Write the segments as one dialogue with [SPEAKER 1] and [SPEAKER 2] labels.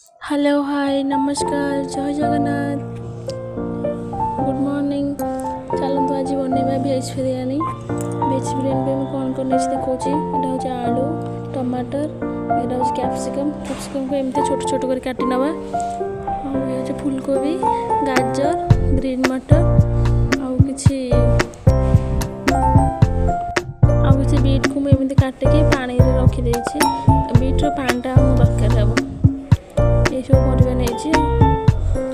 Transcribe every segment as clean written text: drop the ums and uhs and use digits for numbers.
[SPEAKER 1] Hello hi नमस्कार जय Jagannath good morning. चलतु आज बनवा भेज बिरयानी। भेज बिरयानी पे कौन कौन देखा यहाँ हूँ आलू टमाटर यहाँ हूँ कैप्सिकम को एमती छोट छोट कर काटी नवा। ये फुलकोबी गाजर ग्रीन मटर किसी बीट को मुझे काटिकी पानी रखीदे। बीट्र पानीटा दरकार हे ये सब परिवा नहीं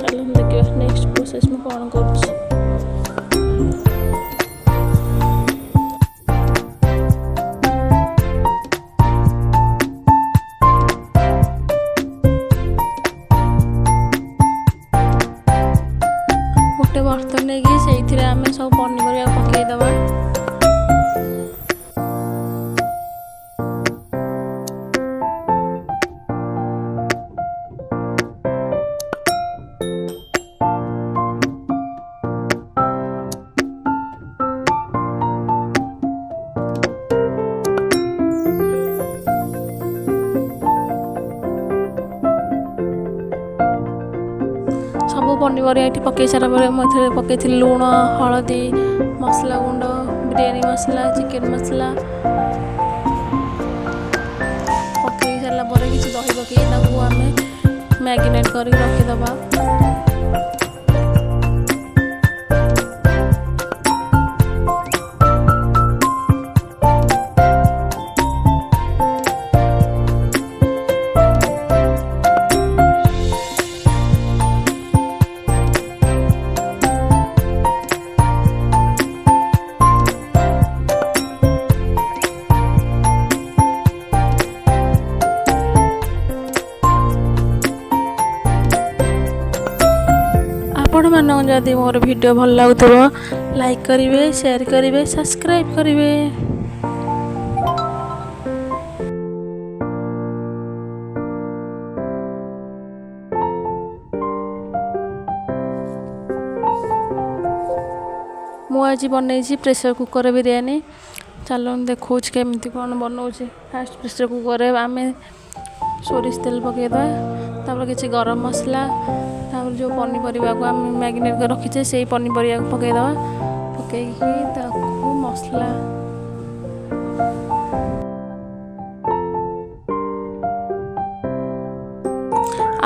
[SPEAKER 1] चलो देखिए नेक्स्ट प्रोसेस में कौन कर गोटे बर्तन नहीं से आम सब पनीपरिया पकईदबा। सब पनीपरिया ये पकई सारा पर पकई लुण हलदी मसला गुंड बिरयानी मसला चिकेन मसला पकई सारा किसी दही पकई आम मैगिनेट कर रखीदबा। आपण मान जदि मोर वीडियो भल लगुव लाइक करेंगे शेयर करेंगे सब्सक्राइब करेंगे। मु आज बनई प्रेशर कुकर बिरयानी। चलो देखो केमी कौन बनाऊँ। फास्ट प्रेशर कुकर आम सोरिष तेल पकईदा तापर किसी गरम मसला तापर जो पनीपरिया को आम मैगिनेट कर रखीचे से पनीपरिया को पकईदबा। पकईकी मसला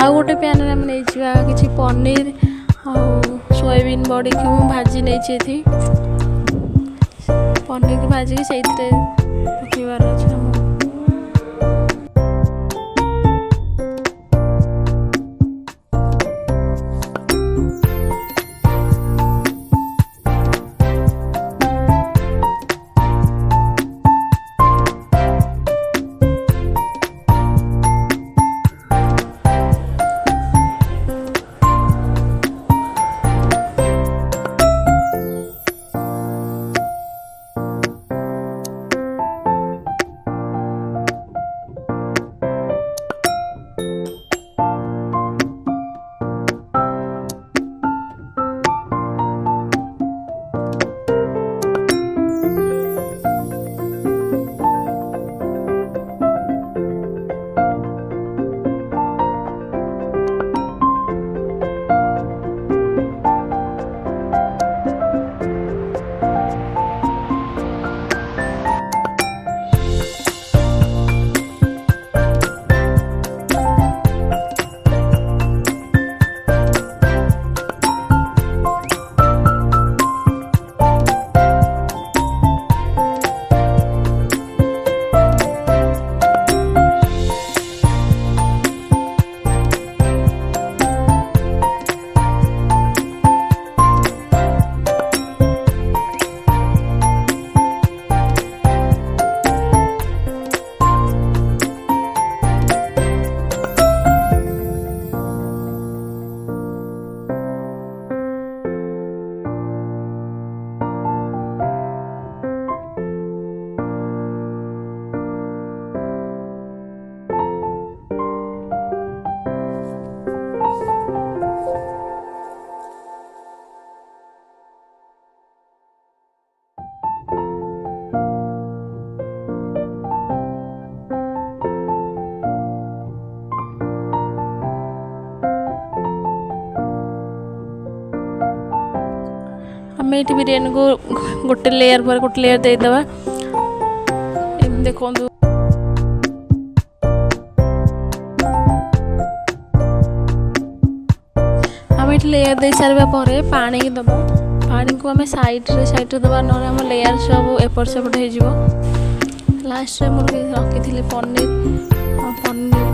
[SPEAKER 1] आउ गोटे पैन आम नहीं कि पनीर सोयाबीन बड़ी की भाजी नहीं पनीर की भाजी से पकईबार अच्छे। आम ये बिरियानी को गोटे लेयर पर गोटे लेयर देदेबा देखो आम ये लेयर दे सारा पर पानी दबा पानी को आम साइड दबा ना आम लेयर सब एपट सेपट हो लास्ट मुझे रखी पनीर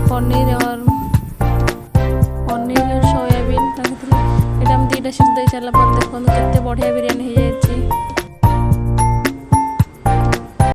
[SPEAKER 1] पनीर और सोयाबीन रखी ये दीटा सीट दे सारा देखो केते बढ़िया बिरियानी हो जाए।